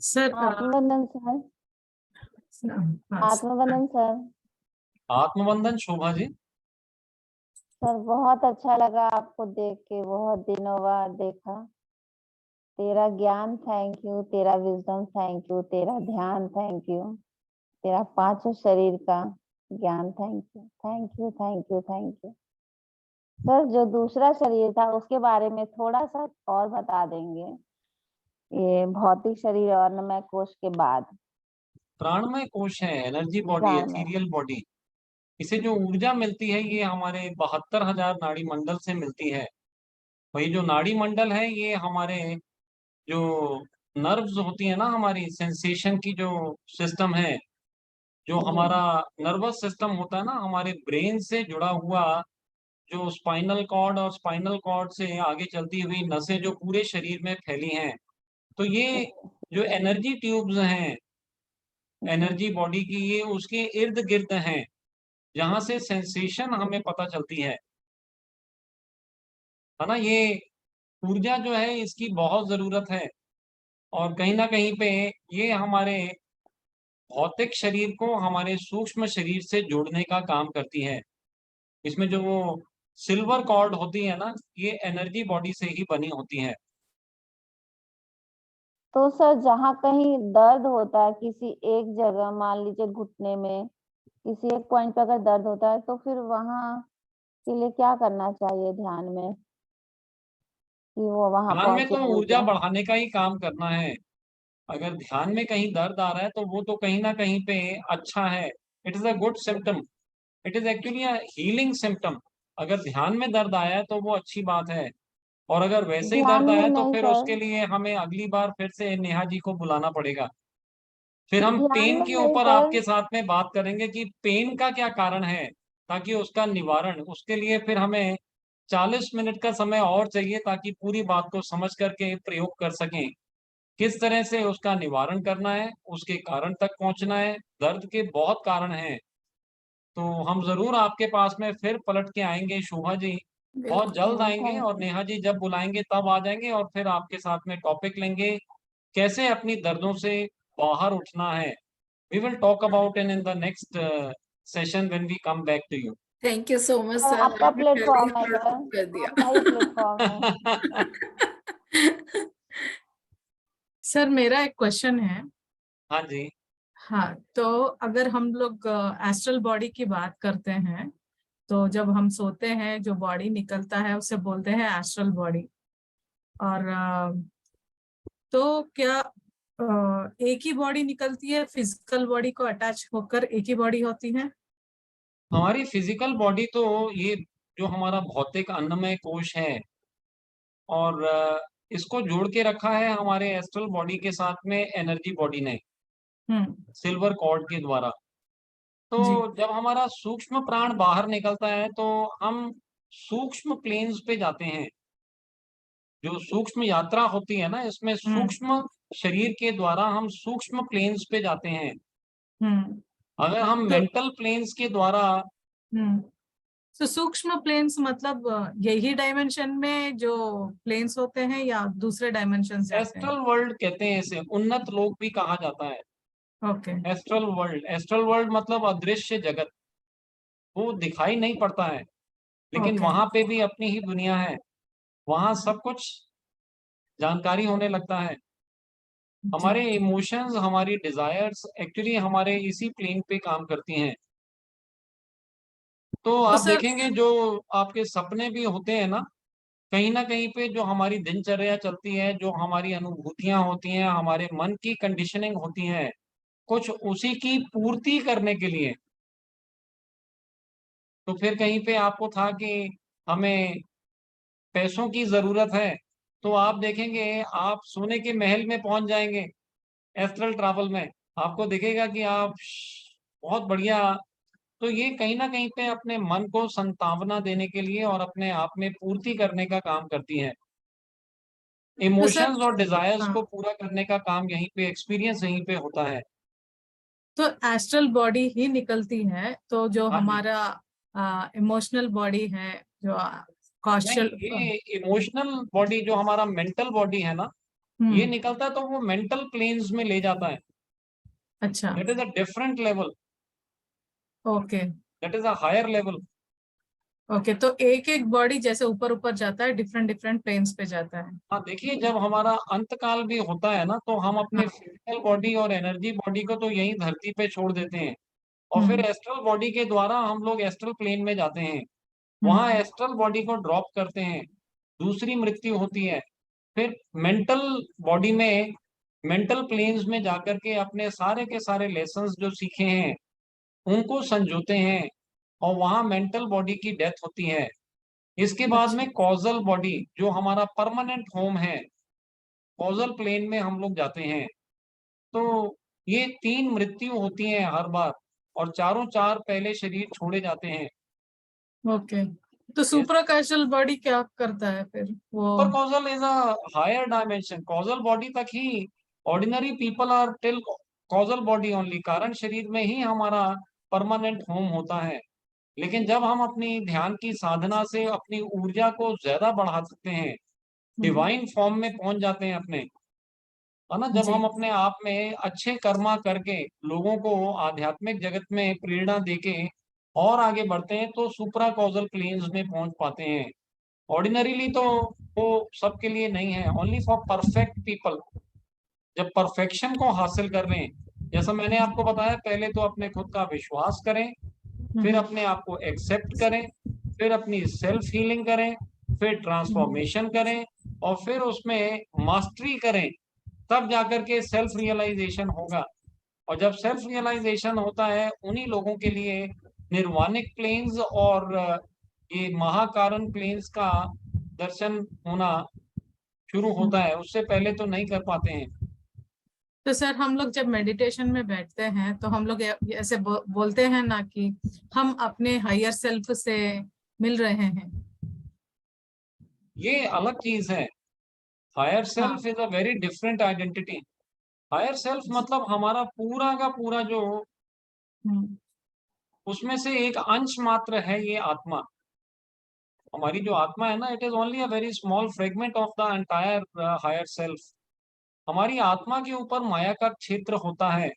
Sir आत्मबंधन sir. हाँ, आत्मबंधन sir. आत्मबंधन Shobha ji. Sir बहुत अच्छा लगा आपको देख के, बहुत दिनों बाद देखा। तेरा ज्ञान थैंक यू, तेरा विजडम थैंक यू, तेरा ध्यान थैंक यू, तेरा पांचों शरीर का ज्ञान thank you, thank you, thank you, thank you. Sir जो दूसरा शरीर था उसके बारे में थोड़ा सा और बता देंगे, ये भौतिक शरीर और अन्नमय कोश के बाद। प्राणमय कोश है, एनर्जी बॉडी, प्राणमय। Etheric body. इसे जो ऊर्जा मिलती है ये हमारे 72,000 नाड़ी मंडल से मिलती है। वही जो नाड़ी मंडल है ये हमारे जो नर्व्स होती है ना, हमारी सेंसेशन की जो सिस्टम है, जो हमारा नर्वस सिस्टम होता है ना, हमारे ब्रेन से जुड़ा हुआ, जो स्पाइनल कॉर्ड और स्पाइनल कॉर्ड से आगे चलती हुई नसें जो पूरे शरीर में फैली हैं, तो ये जो एनर्जी ट्यूब्स हैं एनर्जी बॉडी की, ये उसके इर्द गिर्द हैं, जहां से सेंसेशन हमें पता चलती है ना। ये ऊर्जा जो है इसकी बहुत जरूरत है, और कहीं ना कहीं पे ये हमारे भौतिक शरीर को हमारे सूक्ष्म शरीर से जोड़ने का काम करती है। इसमें जो वो सिल्वर कॉर्ड होती है ना, ये एनर्जी बॉडी से ही बनी होती है। तो सर जहाँ कहीं दर्द होता है किसी एक जगह, मान लीजिए घुटने में किसी एक पॉइंट पे अगर दर्द होता है, तो फिर वहां के लिए क्या करना चाहिए ध्यान में कि वो वहां ध्यान में पहुंचे तो नहीं ऊर्जा तो? बढ़ाने का ही काम करना है। अगर ध्यान में कहीं दर्द आ रहा है तो वो तो कहीं ना कहीं पे अच्छा है, it is a good symptom, it is actually a healing symptom. अगर ध्यान में दर्द आया है तो वो अच्छी बात है, और अगर वैसे ही ध्यान दर्द आया में है तो नहीं फिर सर। उसके लिए हमें अगली बार फिर से नेहा जी को बुलाना पड़ेगा। फिर हम ध्यान पेन में के नहीं ऊपर सर। आपके साथ में बात करेंगे कि पेन का क्या कारण है, ताकि उसका निवारण, उसके लिए फिर हमें 40 मिनट का समय और चाहिए, ताकि पूरी बात को समझ करके प्रयोग कर सकें, किस तरह से उसका निवारण करना है, उसके कारण तक पहुंचना है। दर्द के बहुत कारण हैं, तो हम जरूर आपके पास में फिर पलट के आएंगे शोभा जी, बहुत जल्द आएंगे, थैंक और यू। नेहा जी जब बुलाएंगे तब आ जाएंगे, और फिर आपके साथ में टॉपिक लेंगे कैसे अपनी दर्दों से बाहर उठना है। We will talk about in the next session when we come back to you. Thank you so much sir sir, आपका आपने पहले ही प्लेटफॉर्म है सर, इंट्रोड्यूस कर दिया। आपका ही प्लेटफॉर्म है। सर मेरा एक क्वेश्चन है। हाँ जी। हाँ, तो अगर हम लोग एस्ट्रल बॉडी की बात करते हैं, तो जब हम सोते हैं जो बॉडी निकलता है उसे बोलते हैं एस्ट्रल बॉडी। और तो क्या एक ही बॉडी निकलती है, फिजिकल बॉडी को अटैच होकर एक ही बॉडी होती है? हमारी फिजिकल बॉडी तो ये जो हमारा भौतिक अन्नमय कोश है, और इसको जोड़ के रखा है हमारे एस्ट्रल बॉडी के साथ में एनर्जी बॉडी ने, हम्म। सिल्वर कॉर्ड के द्वारा। तो जी। जब हमारा सूक्ष्म प्राण बाहर निकलता है तो हम सूक्ष्म प्लेन्स पे जाते हैं। जो सूक्ष्म यात्रा होती है ना, इसमें हम्म। सूक्ष्म शरीर के द्वारा हम सूक्ष्म प्लेन्स पे जाते हैं। हम्म। अगर हम तो मेंटल प्लेन्स के द्वारा, हम्म, तो सूक्ष्म प्लेन्स मतलब यही डायमेंशन में जो प्लेन्स होते हैं या दूसरे डायमेंशन से आते हैं? एस्ट्रल वर्ल्ड कहते हैं इसे, उन्नत लोक भी कहा जाता है। Okay. Astral world, astral world मतलब अदृश्य जगत, वो दिखाई नहीं पड़ता है, लेकिन ओके। वहां पे भी अपनी ही दुनिया है, वहां सब कुछ जानकारी होने लगता है। जी। हमारे इमोशंस, हमारी डिजायर्स एक्चुअली हमारे इसी प्लेन पे काम करती हैं। तो तो आप सर देखेंगे जो आपके सपने भी होते हैं ना कहीं पे जो हमारी दिनचर्या चलती है, जो हमारी अनुभूतियां होती हैं, हमारे मन की कंडीशनिंग होती है, कुछ उसी की पूर्ति करने के लिए। तो फिर कहीं पे आपको था कि हमें पैसों की जरूरत है, तो आप देखेंगे आप सोने के महल में पहुंच जाएंगे एस्ट्रल ट्रैवल में, आपको दिखेगा कि आप बहुत बढ़िया। तो ये कहीं ना कहीं पे अपने मन को संतावना देने के लिए और अपने आप में पूर्ति करने का काम करती है। तो सर इमोशंस और डिजायर्स हाँ, को पूरा करने का काम यहीं पे, एक्सपीरियंस यहीं पे होता है। तो एस्ट्रल बॉडी ही निकलती है, तो जो हाँ जी। हमारा इमोशनल बॉडी है, जो नहीं, कौशल ये इमोशनल बॉडी, जो हमारा मेंटल बॉडी है ना, ये निकलता है तो वो मेंटल प्लेन्स में ले जाता है। अच्छा, that is a different level, okay that is a higher level. Okay. तो एक एक बॉडी जैसे ऊपर ऊपर जाता है, डिफरेंट डिफरेंट प्लेन्स पे जाता है। हाँ देखिए, जब हमारा अंतकाल भी होता है ना, तो हम अपने हाँ, फिजिकल बॉडी और एनर्जी बॉडी को तो यहीं धरती पे छोड़ देते हैं, और फिर हम्म एस्ट्रल बॉडी के द्वारा हम लोग एस्ट्रल प्लेन में जाते हैं, वहां हम्म एस्ट्रल बॉडी को ड्रॉप करते हैं, दूसरी मृत्यु होती है। फिर मेंटल बॉडी में, मेंटल प्लेन्स में जाकर के अपने सारे के सारे लेसन्स जो सीखे हैं उनको संजोते हैं, और वहां मेंटल बॉडी की डेथ होती है। इसके बाद अच्छा में कॉजल बॉडी, जो हमारा परमानेंट होम है, कॉजल प्लेन में हम लोग जाते हैं। तो ये 3 मृत्यु होती हैं हर बार, और चारों चार पहले शरीर छोड़े जाते हैं। ओके। तो यस, सुपरा कैशल बॉडी क्या करता है फिर वो? Super causal is a higher dimension. Causal body तक ही ordinary people are till causal body only, कारण शरीर में ही हमारा परमानेंट होम होता है। लेकिन जब हम अपनी ध्यान की साधना से अपनी ऊर्जा को ज्यादा बढ़ा सकते हैं, हम्म, डिवाइन फॉर्म में पहुंच जाते हैं अपने, है ना, जब हम जी अपने आप में अच्छे कर्मा करके लोगों को आध्यात्मिक जगत में प्रेरणा देके और आगे बढ़ते हैं, तो सुपरा कॉजल प्लेन्स में पहुंच पाते हैं। ऑर्डिनरीली तो वो सबके लिए नहीं है, ओनली फॉर परफेक्ट पीपल। जब परफेक्शन को हासिल कर रहे हैं, जैसा मैंने आपको बताया, पहले तो अपने खुद का विश्वास करें, फिर हम्म अपने आप को एक्सेप्ट करें, फिर अपनी सेल्फ हीलिंग करें, फिर हम्म ट्रांसफॉर्मेशन करें, और फिर उसमें मास्टरी करें, तब जाकर के सेल्फ रियलाइजेशन होगा। और जब सेल्फ रियलाइजेशन होता है, उन्हीं लोगों के लिए निर्वाणिक प्लेन्स और ये महाकारण प्लेन्स का दर्शन होना शुरू होता हम्म। है, उससे पहले तो नहीं कर पाते हैं। तो सर हम लोग जब मेडिटेशन में बैठते हैं तो हम लोग ऐसे बोलते हैं ना कि हम अपने हायर सेल्फ से मिल रहे हैं। ये अलग चीज है। हायर हाँ, self is a very different identity. Higher self मतलब हमारा पूरा का पूरा जो, हम्म उसमें से एक अंश मात्र है ये आत्मा। हमारी जो आत्मा है ना, it is only a very small fragment of the entire higher self. हमारी आत्मा के ऊपर माया का क्षेत्र होता है।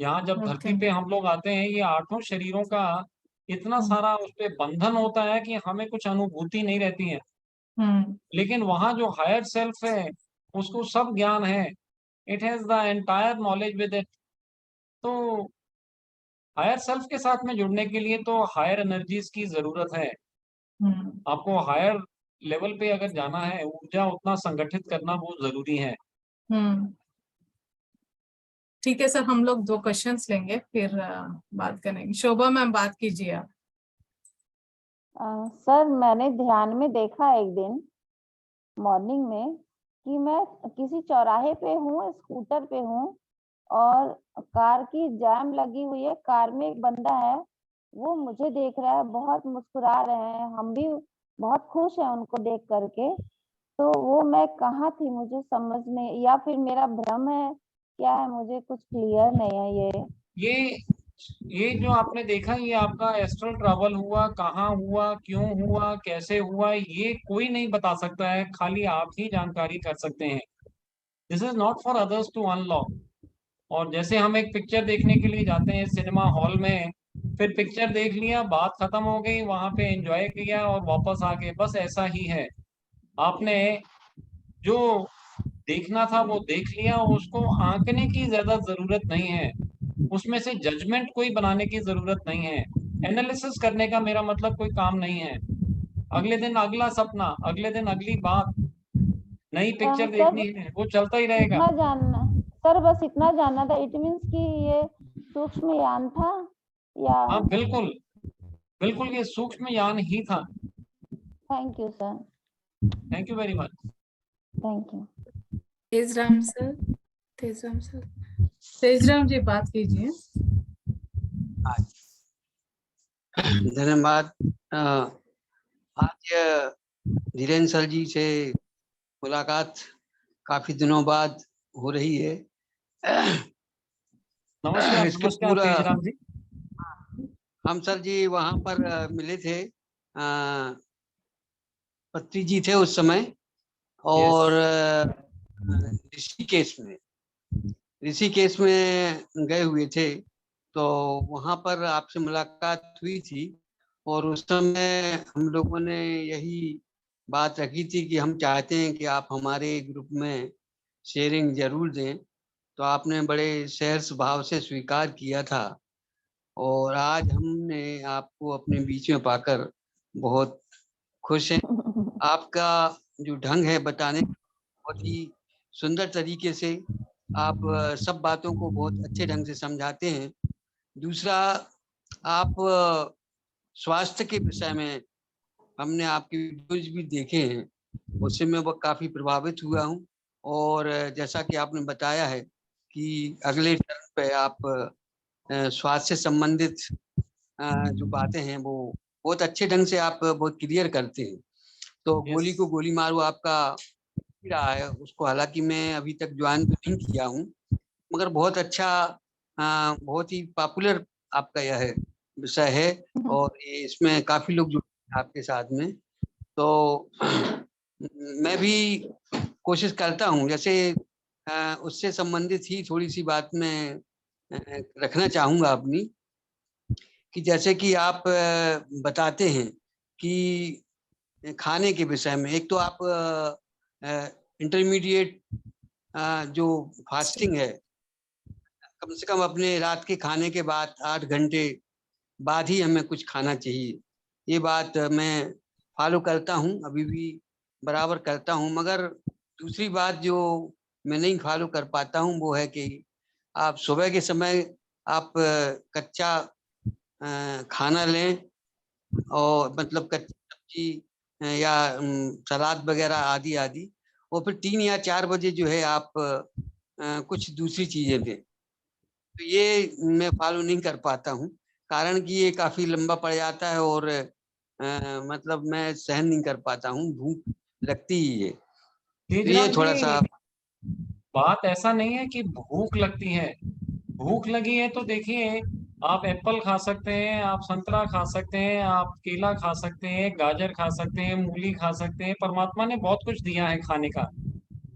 यहाँ जब ओके। धरती पे हम लोग आते हैं, ये 8 शरीरों का इतना हम्म सारा उस पे बंधन होता है कि हमें कुछ अनुभूति नहीं रहती है। हम्म लेकिन वहाँ जो हायर सेल्फ है, उसको सब ज्ञान है, it has the entire knowledge with it. तो हायर सेल्फ के साथ में जुड़ने के लिए तो हायर एनर्जीज की जरूरत है। हम्म आपको हायर लेवल पे अगर जाना है, ऊर्जा उतना संगठित करना बहुत जरूरी है। हम्म। ठीक है सर, हम लोग 2 क्वेश्चंस लेंगे फिर बात करेंगे। शोभा मैम बात कीजिए आप। सर मैंने ध्यान में देखा एक दिन मॉर्निंग में कि मैं किसी चौराहे पे हूँ, स्कूटर पे हूँ और कार की जैम लगी हुई है। कार में एक बंदा है, वो मुझे देख रहा है, बहुत मुस्कुरा रहे हैं, हम भी बहुत खुश हैं उनको देख करके। तो वो मैं कहाँ थी मुझे समझ में, या फिर मेरा भ्रम है, क्या है, मुझे कुछ क्लियर नहीं है ये। ये ये जो आपने देखा, ये आपका एस्ट्रल ट्रैवल हुआ, कहाँ हुआ, क्यों हुआ, कैसे हुआ, ये कोई नहीं बता सकता है, खाली आप ही जानकारी कर सकते हैं। This is not for others to unlock. और जैसे हम एक पिक्चर देखने के लिए जाते हैं सिनेमा हॉल में, फिर पिक्चर देख लिया, बात खत्म हो गई, वहां पे एंजॉय किया और वापस आ गए, बस ऐसा ही है। आपने जो देखना था वो देख लिया, उसको आंकने की ज्यादा जरूरत नहीं है, उसमें से जजमेंट कोई बनाने की जरूरत नहीं है, एनालिसिस करने का मेरा मतलब कोई काम नहीं है। अगले दिन अगला सपना, अगले दिन अगली बात, नई पिक्चर सर देखनी है, वो चलता ही रहेगा। इतना जानना, सर बस इतना जानना था, इट मीन्स कि ये सूक्ष्म यान था या। हाँ बिल्कुल, बिल्कुल ये सूक्ष्म यान ही था। Thank you sir. Thank you very much. Thank you. Tejram sir, Tejram sir, Tejram ji बात कीजिए। धन्यवाद। आज धीरेन्द्र सर जी से मुलाकात काफी दिनों बाद हो रही है। नमस्कार इसके नमस्कार पूरा तेजराम जी। हम सर जी वहां पर मिले थे, पत्री जी थे उस समय, यस, और ऋषिकेश में गए हुए थे, तो वहां पर आपसे मुलाकात हुई थी और उस समय हम लोगों ने यही बात रखी थी कि हम चाहते हैं कि आप हमारे ग्रुप में शेयरिंग जरूर दें। तो आपने बड़े सहर्ष भाव से स्वीकार किया था और आज हमने आपको अपने बीच में पाकर बहुत खुश हैं। आपका जो ढंग है बताने का, बहुत ही सुंदर तरीके से आप सब बातों को बहुत अच्छे ढंग से समझाते हैं। दूसरा, आप स्वास्थ्य के विषय में हमने आपके वीडियोज भी देखे हैं, उससे मैं काफी प्रभावित हुआ हूँ। और जैसा कि आपने बताया है कि अगले टर्न पे आप स्वास्थ्य से संबंधित जो बातें हैं वो बहुत अच्छे ढंग से आप बहुत क्लियर करते हैं। तो गोली को गोली मारो आपका रहा है उसको, हालांकि मैं अभी तक ज्वाइन तो नहीं किया हूँ, मगर बहुत अच्छा बहुत ही पॉपुलर आपका यह है विषय है और ये इसमें काफी लोग जुड़े हैं आपके साथ में। तो मैं भी कोशिश करता हूँ, जैसे उससे संबंधित ही थोड़ी सी बात मैं रखना चाहूंगा अपनी, कि जैसे कि आप बताते हैं कि खाने के विषय में, एक तो आप इंटरमीडिएट जो फास्टिंग है, कम से कम अपने रात के खाने के बाद 8 घंटे बाद ही हमें कुछ खाना चाहिए। ये बात मैं फॉलो करता हूँ, अभी भी बराबर करता हूँ। मगर दूसरी बात जो मैं नहीं फॉलो कर पाता हूँ वो है कि आप सुबह के समय आप कच्चा खाना लें और मतलब कच्ची सब्जी या सलाद वगैरह आदि आदि, और फिर 3 या 4 बजे जो है आप कुछ दूसरी चीजें दें। तो ये मैं फॉलो नहीं कर पाता हूँ, कारण कि ये काफी लंबा पड़ जाता है और मतलब मैं सहन नहीं कर पाता हूँ, भूख लगती ही है। तो ये थोड़ा सा बात ऐसा नहीं है कि भूख लगती है। भूख लगी है तो देखिए, आप एप्पल खा सकते हैं, आप संतरा खा सकते हैं, आप केला खा सकते हैं, गाजर खा सकते हैं, मूली खा सकते हैं। परमात्मा ने बहुत कुछ दिया है खाने का।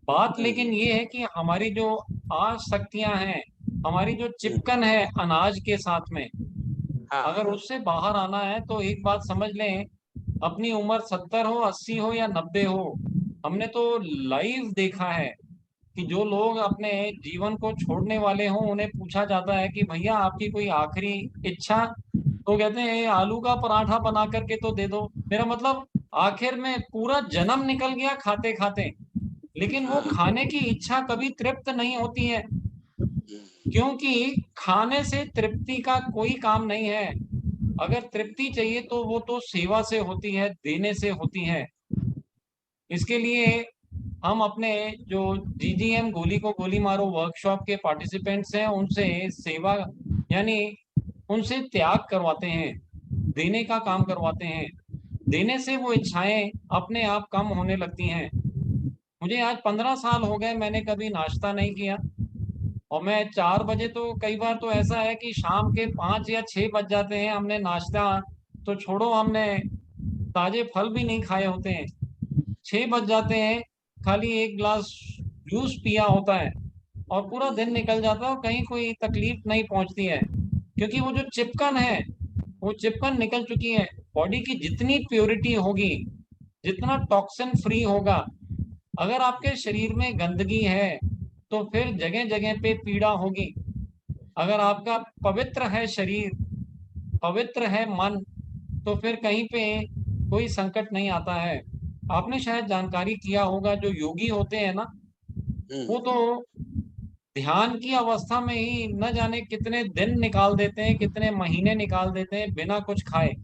बात लेकिन ये है कि हमारी जो आसक्तियां हैं, हमारी जो चिपकन है अनाज के साथ में, अगर उससे बाहर आना है तो एक बात समझ लें, अपनी उम्र 70 हो, 80 हो या 90 हो, हमने तो लाइव देखा है कि जो लोग अपने जीवन को छोड़ने वाले हों, उन्हें पूछा जाता है कि भैया आपकी कोई आखिरी इच्छा, तो कहते हैं आलू का पराठा बना करके तो दे दो। मेरा मतलब आखिर में पूरा जन्म निकल गया खाते खाते, लेकिन वो खाने की इच्छा कभी तृप्त नहीं होती है, क्योंकि खाने से तृप्ति का कोई काम नहीं है। अगर तृप्ति चाहिए तो वो तो सेवा से होती है, देने से होती है। इसके लिए हम अपने जो GGM गोली को गोली मारो वर्कशॉप के पार्टिसिपेंट्स हैं, उनसे सेवा यानी उनसे त्याग करवाते हैं, देने का काम करवाते हैं। देने से वो इच्छाएं अपने आप कम होने लगती हैं। मुझे आज 15 साल हो गए, मैंने कभी नाश्ता नहीं किया, और मैं 4 बजे, तो कई बार तो ऐसा है कि शाम के 5 या 6 बज जाते हैं, हमने नाश्ता तो छोड़ो, हमने ताजे फल भी नहीं खाए होते हैं। 6 बज जाते हैं, खाली एक ग्लास जूस पिया होता है और पूरा दिन निकल जाता है और कहीं कोई तकलीफ नहीं पहुंचती है, क्योंकि वो जो चिपकन है, वो चिपकन निकल चुकी है। बॉडी की जितनी प्योरिटी होगी, जितना टॉक्सिन फ्री होगा, अगर आपके शरीर में गंदगी है तो फिर जगह जगह पे पीड़ा होगी। अगर आपका पवित्र है शरीर, पवित्र है मन, तो फिर कहीं पे कोई संकट नहीं आता है। आपने शायद जानकारी किया होगा, जो योगी होते हैं ना, वो तो ध्यान की अवस्था में ही न जाने कितने दिन निकाल देते हैं, कितने महीने निकाल देते हैं बिना कुछ खाए।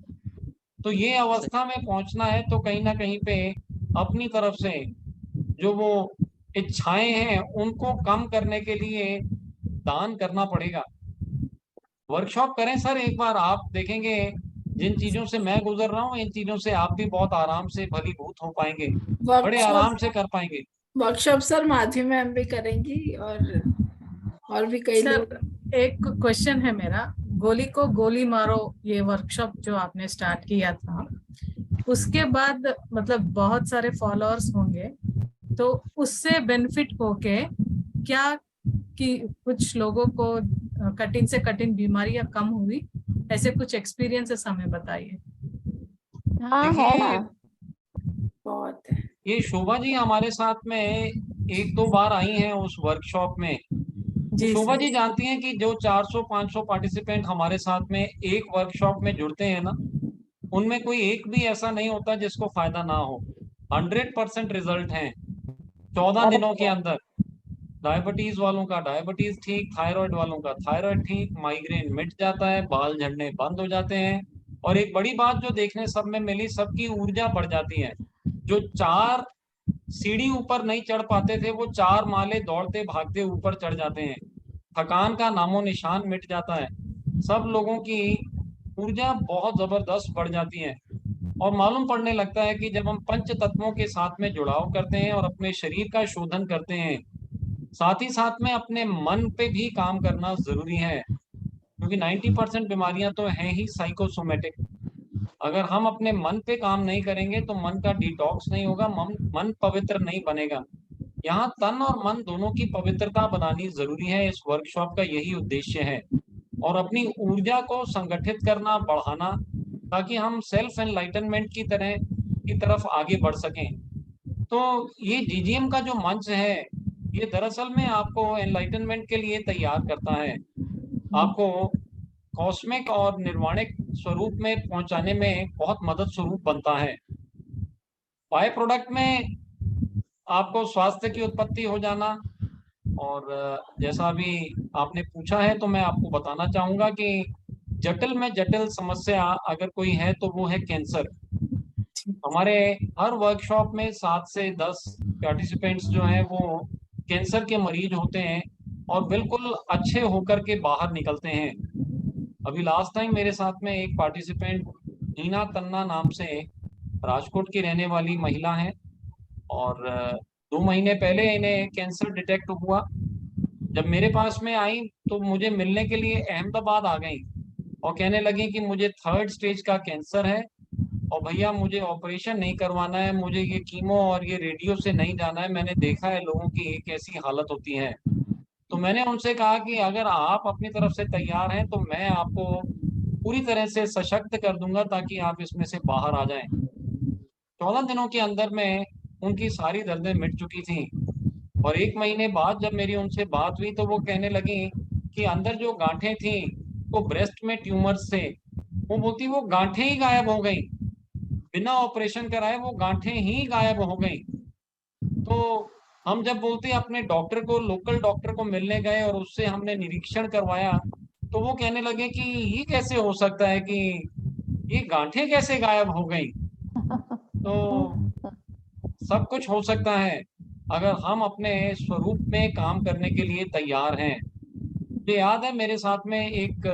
तो ये अवस्था में पहुंचना है तो कहीं ना कहीं पे अपनी तरफ से जो वो इच्छाएं हैं उनको कम करने के लिए दान करना पड़ेगा। वर्कशॉप करें सर एक बार, आप देखेंगे जिन चीजों से मैं गुजर रहा हूँ, इन चीजों से आप भी बहुत आराम से भलीभूत हो पाएंगे, बड़े आराम से कर पाएंगे। वर्कशॉप सर माधवी मैम भी करेंगी और भी कई लोग। सर एक क्वेश्चन है मेरा, गोली को गोली मारो ये वर्कशॉप जो आपने स्टार्ट किया था, उसके बाद मतलब बहुत सारे फॉलोअर्स होंगे, तो उससे बेनिफिट होके क्या कि कुछ लोगों को कठिन से कठिन बीमारियां कम हुई, ऐसे कुछ एक्सपीरियंसेस हमें बताइए। हाँ है ना। देखिए, बहुत है। ये शोभा जी हमारे साथ में एक दो बार आई हैं उस वर्कशॉप में। तो जी शोभा सर। जी जानती हैं कि जो 400-500 पार्टिसिपेंट हमारे साथ में एक वर्कशॉप में जुड़ते हैं ना, उनमें कोई एक भी ऐसा नहीं होता जिसको फायदा ना हो। 100% रिजल्ट हैं 14 अरे दिनों के अंदर। डायबिटीज वालों का डायबिटीज ठीक, थायराइड वालों का थायराइड ठीक, माइग्रेन मिट जाता है, बाल झड़ने बंद हो जाते हैं। और एक बड़ी बात जो देखने सब में मिली, सबकी ऊर्जा बढ़ जाती है। जो 4 सीढ़ी ऊपर नहीं चढ़ पाते थे, वो 4 माले दौड़ते भागते ऊपर चढ़ जाते हैं। थकान का नामो निशान मिट जाता है। सब लोगों की ऊर्जा बहुत जबरदस्त बढ़ जाती है। और मालूम पड़ने लगता है कि जब हम पंच तत्वों के साथ में जुड़ाव करते हैं और अपने शरीर का शोधन करते हैं, साथ ही साथ में अपने मन पे भी काम करना जरूरी है, क्योंकि 90% बीमारियां तो हैं ही साइकोसोमेटिक। अगर हम अपने मन पे काम नहीं करेंगे तो मन का डिटॉक्स नहीं होगा, मन पवित्र नहीं बनेगा। यहाँ तन और मन दोनों की पवित्रता बनानी जरूरी है। इस वर्कशॉप का यही उद्देश्य है, और अपनी ऊर्जा को संगठित करना, बढ़ाना, ताकि हम सेल्फ एनलाइटनमेंट की तरफ आगे बढ़ सकें। तो ये जीजीएम का जो मंच है, ये दरअसल में आपको एनलाइटनमेंट के लिए तैयार करता है, आपको कॉस्मिक और निर्वाणिक स्वरूप में पहुंचाने में बहुत मदद स्वरूप बनता है। बाय प्रोडक्ट में आपको स्वास्थ्य की उत्पत्ति हो जाना। और जैसा अभी आपने पूछा है, तो मैं आपको बताना चाहूंगा कि जटिल में जटिल समस्या अगर कोई है तो वो है कैंसर। हमारे हर वर्कशॉप में 7 से 10 पार्टिसिपेंट्स जो हैं वो कैंसर के मरीज होते हैं, और बिल्कुल अच्छे होकर के बाहर निकलते हैं। अभी लास्ट टाइम मेरे साथ में एक पार्टिसिपेंट हीना तन्ना नाम से राजकोट की रहने वाली महिला है, और 2 महीने पहले इन्हें कैंसर डिटेक्ट हुआ। जब मेरे पास में आई तो मुझे मिलने के लिए अहमदाबाद आ गई, और कहने लगी कि मुझे 3rd स्टेज का कैंसर है, और भैया मुझे ऑपरेशन नहीं करवाना है, मुझे ये कीमो और ये रेडियो से नहीं जाना है। मैंने देखा है लोगों की एक ऐसी हालत होती है। तो मैंने उनसे कहा कि अगर आप अपनी तरफ से तैयार हैं तो मैं आपको पूरी तरह से सशक्त कर दूंगा, ताकि आप इसमें से बाहर आ जाएं। 14 दिनों के अंदर में उनकी सारी दर्दें मिट चुकी थी। और 1 महीने बाद जब मेरी उनसे बात हुई तो वो कहने लगी कि अंदर जो गांठें थी, वो ब्रेस्ट में ट्यूमर्स थे, वो बोलती वो गांठें ही गायब हो गई, बिना ऑपरेशन कराए वो गांठें ही गायब हो गई। तो हम जब बोलते अपने डॉक्टर को, लोकल डॉक्टर को मिलने गए और उससे हमने निरीक्षण करवाया, तो वो कहने लगे कि ये कैसे हो सकता है कि ये गांठें कैसे गायब हो गई। तो सब कुछ हो सकता है अगर हम अपने स्वरूप में काम करने के लिए तैयार हैं। मुझे याद है मेरे साथ में एक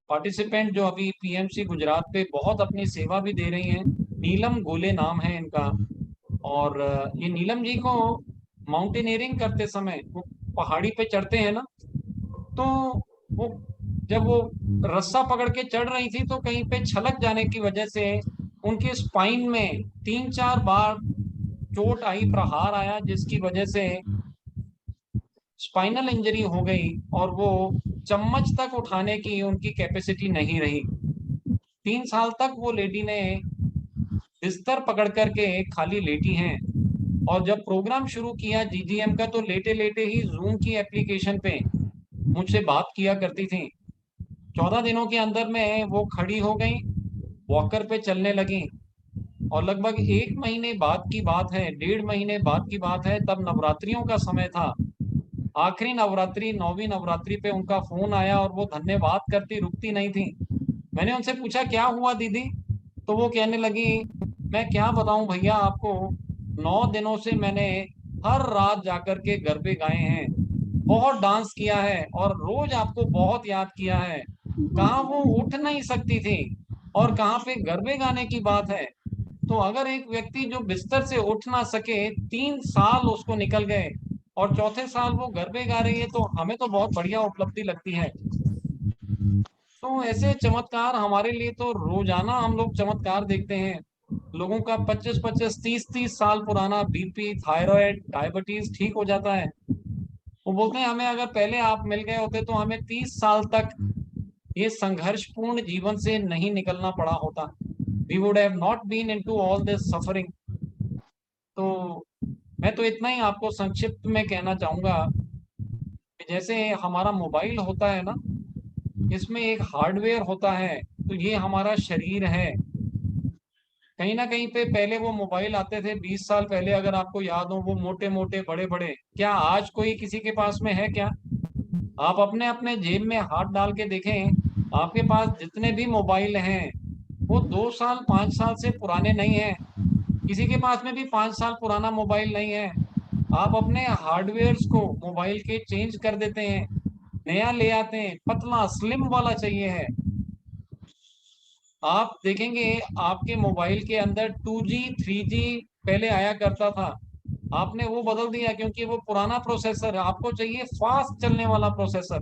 पार्टिसिपेंट जो अभी पीएमसी गुजरात पे बहुत अपनी सेवा भी दे रही हैं, नीलम गोले नाम है इनका। और ये नीलम जी को माउंटेनियरिंग करते समय, वो पहाड़ी पे चढ़ते हैं ना, तो वो जब वो रस्सा पकड़ के चढ़ रही थी तो कहीं पे छलक जाने की वजह से उनके स्पाइन में 3-4 बार चोट आई, प्रहार आया, जिसकी वजह से स्पाइनल इंजरी हो गई, और वो चम्मच तक उठाने की उनकी कैपेसिटी नहीं रही। 3 साल तक वो लेडी ने बिस्तर पकड़ करके खाली लेटी हैं। और जब प्रोग्राम शुरू किया जीजीएम का, तो लेटे लेटे ही जूम की एप्लीकेशन पे मुझसे बात किया करती थी। 14 दिनों के अंदर में वो खड़ी हो गई, वॉकर पे चलने लगी। और लगभग 1 महीने बाद की बात है, 1.5 महीने बाद की बात है, तब नवरात्रियों का समय था। आखिरी नवरात्रि, 9वीं नवरात्रि पे उनका फोन आया, और वो धन्यवाद करती रुकती नहीं थी। मैंने उनसे पूछा क्या हुआ दीदी, तो वो कहने लगी मैं क्या बताऊं भैया आपको, 9 दिनों से मैंने हर रात जाकर के गरबे गाए हैं, बहुत डांस किया है, और रोज आपको बहुत याद किया है। कहाँ वो उठ नहीं सकती थी, और कहाँ पे गरबे गाने की बात है। तो अगर एक व्यक्ति जो बिस्तर से उठ ना सके, 3 साल उसको निकल गए, और चौथे साल वो गरबे गा रही है, तो हमें तो बहुत बढ़िया उपलब्धि लगती है। तो ऐसे चमत्कार हमारे लिए तो रोजाना हम लोग चमत्कार देखते हैं। लोगों का 25-25, 30-30 साल पुराना बीपी, थायराइड, डायबिटीज ठीक हो जाता है। वो बोलते हैं हमें अगर पहले आप मिल गए होते तो हमें 30 साल तक ये संघर्षपूर्ण जीवन से नहीं निकलना पड़ा होता। We would have not been into all this suffering. तो मैं तो इतना ही आपको संक्षिप्त में कहना चाहूंगा कि जैसे हमारा मोबाइल होता है ना, इसमें एक हार्डवेयर होता है, तो ये हमारा शरीर है। कहीं ना कहीं पे पहले वो मोबाइल आते थे 20 साल पहले, अगर आपको याद हो, वो मोटे मोटे बड़े बड़े। क्या आज कोई किसी के पास में है क्या? आप अपने अपने जेब में हाथ डाल के देखें, आपके पास जितने भी मोबाइल हैं वो 2 साल 5 साल से पुराने नहीं हैं। किसी के पास में भी 5 साल पुराना मोबाइल नहीं है। आप अपने हार्डवेयर्स को मोबाइल के चेंज कर देते हैं, नया ले आते हैं, पतला स्लिम वाला चाहिए है। आप देखेंगे आपके मोबाइल के अंदर 2G 3G पहले आया करता था, आपने वो बदल दिया क्योंकि वो पुराना प्रोसेसर है, आपको चाहिए फास्ट चलने वाला प्रोसेसर।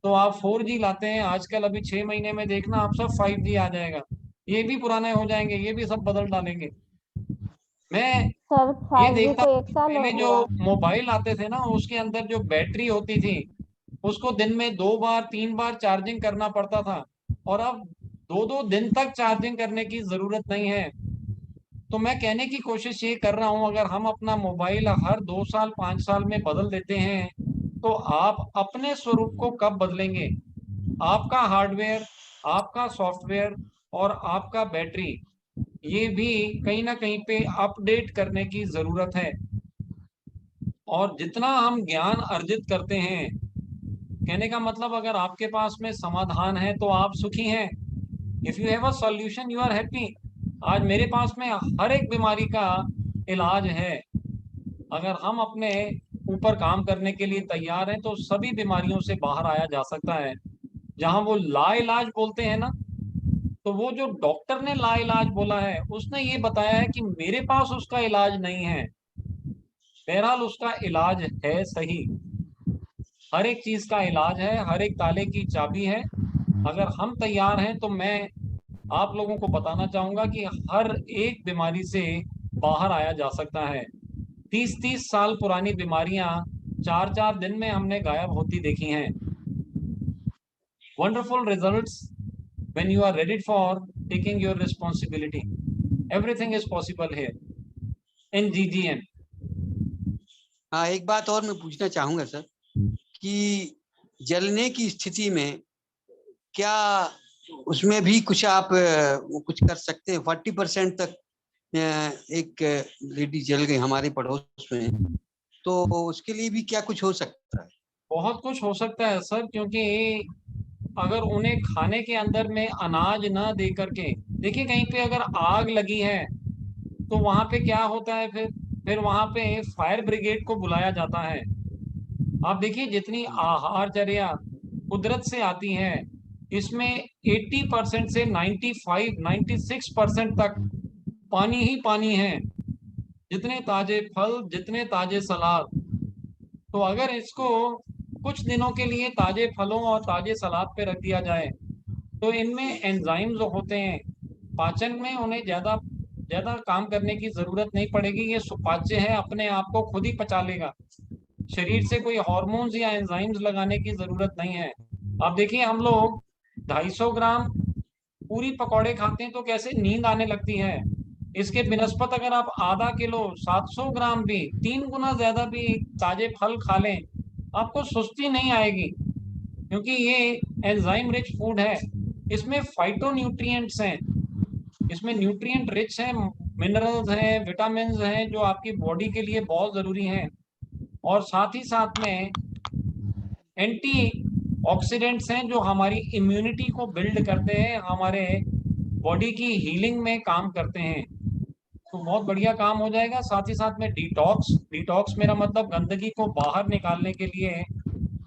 तो आप 4G लाते हैं आजकल, अभी 6 महीने में देखना आप सब 5G आ जाएगा। ये भी पुराने हो जाएंगे, ये भी सब बदल डालेंगे। मैं सर ये 5G देखता को हूँ 1 साल हो पहले जो गया। मोबाइल आते थे ना, उसके अंदर जो बैटरी होती थी उसको दिन में 2 बार 3 बार चार्जिंग करना पड़ता था, और अब 2-2 दिन तक चार्जिंग करने की जरूरत नहीं है। तो मैं कहने की कोशिश ये कर रहा हूँ, अगर हम अपना मोबाइल हर 2 साल 5 साल में बदल देते हैं तो आप अपने स्वरूप को कब बदलेंगे? आपका हार्डवेयर, आपका सॉफ्टवेयर और आपका बैटरी, ये भी कहीं ना कहीं पे अपडेट करने की जरूरत है। और जितना हम ज्ञान अर्जित करते हैं, कहने का मतलब अगर आपके पास में समाधान है तो आप सुखी हैं। If you have a solution you are happy. आज मेरे पास में हर एक बीमारी का इलाज है। अगर हम अपने ऊपर काम करने के लिए तैयार हैं तो सभी बीमारियों से बाहर आया जा सकता है। जहां वो लाइलाज बोलते हैं ना, तो वो जो डॉक्टर ने लाइलाज बोला है उसने ये बताया है कि मेरे पास उसका इलाज नहीं है, बहरहाल उसका इलाज है सही। हर एक चीज का इलाज है, हर एक ताले की चाबी है। अगर हम तैयार हैं तो मैं आप लोगों को बताना चाहूंगा कि हर एक बीमारी से बाहर आया जा सकता है। 30-30 साल पुरानी बीमारियां 4-4 दिन में हमने गायब होती देखी हैं। Wonderful results when you are ready for taking your responsibility. Everything is possible here in GGN. हाँ, एक बात और मैं पूछना चाहूंगा सर कि जलने की स्थिति में क्या उसमें भी कुछ आप कुछ कर सकते हैं? 40% तक एक लेडी जल गई हमारे पड़ोस में, तो उसके लिए भी क्या कुछ हो सकता है? बहुत कुछ हो सकता है सर, क्योंकि अगर उन्हें खाने के अंदर में अनाज ना दे करके, देखिए कहीं पे अगर आग लगी है तो वहां पे क्या होता है, फिर वहां पे फायर ब्रिगेड को बुलाया जाता है। आप देखिए जितनी आहारचर्या कुदरत से आती है, इसमें 80% से 95-96% तक पानी ही पानी है। जितने ताजे फल, जितने ताजे सलाद, तो अगर इसको कुछ दिनों के लिए ताजे फलों और ताजे सलाद पे रख दिया जाए तो इनमें एंजाइम्स होते हैं, पाचन में उन्हें ज्यादा ज्यादा काम करने की जरूरत नहीं पड़ेगी। ये सुपाच्य है, अपने आप को खुद ही पचा लेगा। शरीर से कोई हार्मोन्स या एंजाइम्स लगाने की जरूरत नहीं है। आप देखिए हम लोग 250 ग्राम पूरी पकौड़े खाते हैं तो कैसे नींद आने लगती है। इसके बिनस्पत अगर आप आधा किलो 700 ग्राम भी, 3 गुना ज्यादा भी ताजे फल खा लें, आपको सुस्ती नहीं आएगी, क्योंकि ये एंजाइम रिच फूड है। इसमें फाइटो न्यूट्रिएंट्स हैं, इसमें न्यूट्रिएंट रिच हैं, मिनरल्स हैं, विटामिन हैं जो आपकी बॉडी के लिए बहुत जरूरी हैं। और साथ ही साथ में एंटी ऑक्सीडेंट्स हैं जो हमारी इम्यूनिटी को बिल्ड करते हैं, हमारे बॉडी की हीलिंग में काम करते हैं। तो बहुत बढ़िया काम हो जाएगा। साथ ही साथ में डिटॉक्स, डिटॉक्स मेरा मतलब गंदगी को बाहर निकालने के लिए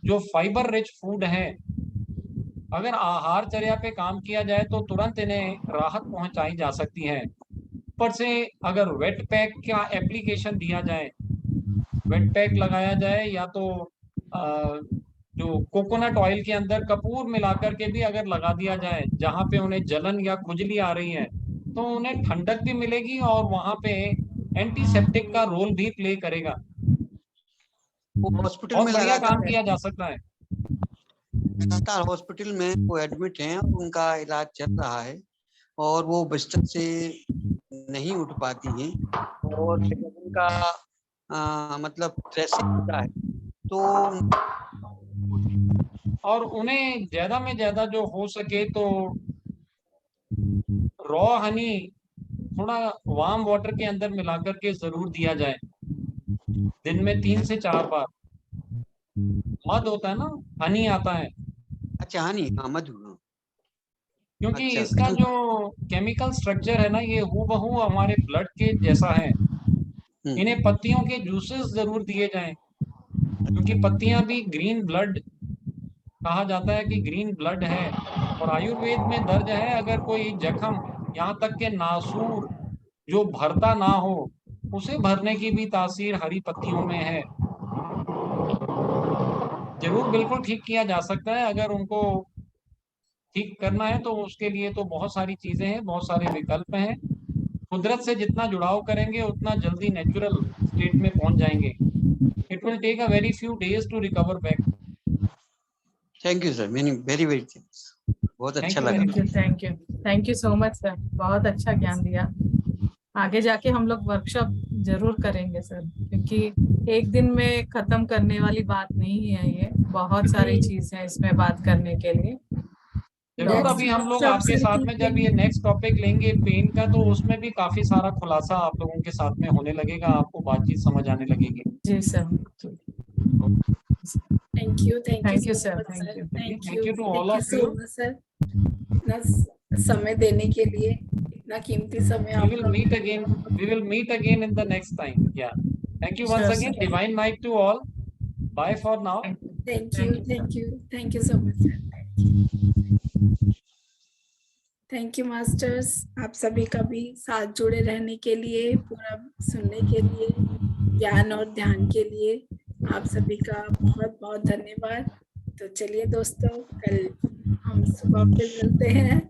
जो फाइबर रिच फूड है, अगर आहारचर्या पे काम किया जाए तो तुरंत इन्हें राहत पहुंचाई जा सकती है। ऊपर से अगर वेट पैक का एप्लीकेशन दिया जाए, वेट पैक लगाया जाए, या तो जो कोकोनट ऑयल के अंदर कपूर मिलाकर के भी अगर लगा दिया जाए जहां पे उन्हें जलन या खुजली आ रही है, तो उन्हें ठंडक भी मिलेगी और वहां पे एंटीसेप्टिक का रोल भी प्ले करेगा। वो हॉस्पिटल बहुत में बढ़िया लगातार काम किया जा सकता है। हॉस्पिटल में वो एडमिट हैं और उनका इलाज चल रहा है और वो बिस्तर से नहीं उठ पाती हैं और जब उनका मतलब ड्रेसिंग होता है तो और उन्हें ज्यादा में ज्यादा जो हो सके तो रॉ हनी थोड़ा वार्म वाटर के अंदर मिलाकर के जरूर दिया जाए, दिन में 3 से 4 बार। मध होता है ना, हनी आता है, अच्छा हनी, हाँ मधु, हाँ। क्योंकि अच्छा, इसका जो केमिकल स्ट्रक्चर है ना ये हूबहू हमारे ब्लड के जैसा है। इन्हें पत्तियों के जूसेस जरूर दिए जाएं, क्योंकि पत्तियां भी ग्रीन ब्लड कहा जाता है कि ग्रीन ब्लड है। और आयुर्वेद में दर्ज है अगर कोई जख्म यहाँ तक के नासूर जो भरता ना हो उसे भरने की भी तासीर हरी पत्तियों में है। जरूर बिल्कुल ठीक किया जा सकता है। अगर उनको ठीक करना है तो उसके लिए तो बहुत सारी चीजें हैं, बहुत सारे विकल्प हैं। कुदरत से जितना जुड़ाव करेंगे उतना जल्दी नेचुरल स्टेट में पहुंच जाएंगे। It will take a very few days to recover back. Thank you sir, very very very thanks, बहुत अच्छा लगा। Thank you so much sir, बहुत अच्छा ज्ञान दिया। आगे जाके हम लोग वर्कशॉप जरूर करेंगे सर, क्योंकि एक दिन में खत्म करने वाली बात नहीं है, ये बहुत सारी चीज है इसमें बात करने के लिए। जरूर अभी हम लोग आपके साथ में जब ये नेक्स्ट टॉपिक लेंगे पेन का तो उसमें भी काफी सारा खुलासा आप लोगों के साथ में होने लगेगा, आपको बातचीत समझ आने लगेगी। जी sir, thank you Thank you, so sir. much, Thank sir. you. Thank you to all Thank of you so you. much, sir. इतना समय देने के लिए, इतना कीमती समय We will आपका। meet again. We will meet again in the next time. Yeah. Thank you once Sure, again. sir. Divine night to all. Bye for now. Thank you so much, sir. Thank you masters, आप सभी का भी साथ जुड़े रहने के लिए, पूरा सुनने के लिए, ज्ञान और ध्यान के लिए आप सभी का बहुत बहुत धन्यवाद। तो चलिए दोस्तों, कल हम सुबह फिर मिलते हैं।